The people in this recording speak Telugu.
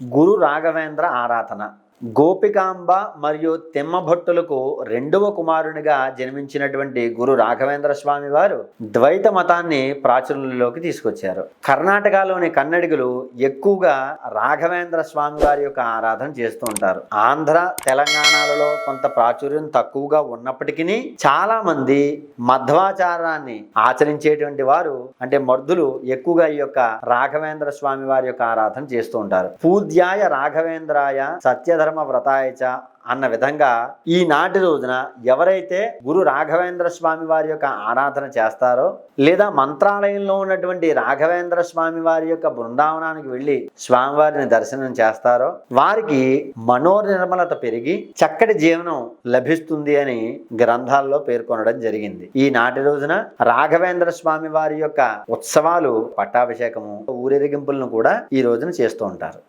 గురు రాఘవేంద్ర ఆరాధన. గోపికాంబ మరియు తిమ్మభట్టులకు రెండవ కుమారునిగా జన్మించినటువంటి గురు రాఘవేంద్ర స్వామి వారు ద్వైత మతాన్ని ప్రాచుర్యంలోకి తీసుకొచ్చారు. కర్ణాటకలోని కన్నడిగులు ఎక్కువగా రాఘవేంద్ర స్వామి వారి యొక్క ఆరాధన చేస్తూ ఉంటారు. ఆంధ్ర తెలంగాణలలో కొంత ప్రాచుర్యం తక్కువగా ఉన్నప్పటికీ చాలా మంది మధ్వాచారాన్ని ఆచరించేటువంటి వారు అంటే మర్దులు ఎక్కువగా ఈ యొక్క రాఘవేంద్ర స్వామి వారి యొక్క ఆరాధన చేస్తూ ఉంటారు. పూజ్యాయ రాఘవేంద్రాయ సత్యధర్మ వ్రతాయచ అన్న విధంగా ఈనాటి రోజున ఎవరైతే గురు రాఘవేంద్ర స్వామి వారి యొక్క ఆరాధన చేస్తారో లేదా మంత్రాలయంలో ఉన్నటువంటి రాఘవేంద్ర స్వామి వారి యొక్క బృందావనానికి వెళ్ళి స్వామివారిని దర్శనం చేస్తారో వారికి మనోనిర్మలత పెరిగి చక్కటి జీవనం లభిస్తుంది అని గ్రంథాల్లో పేర్కొనడం జరిగింది. ఈనాటి రోజున రాఘవేంద్ర స్వామి వారి యొక్క ఉత్సవాలు పట్టాభిషేకము ఊరేగింపులను కూడా ఈ రోజున చేస్తూ ఉంటారు.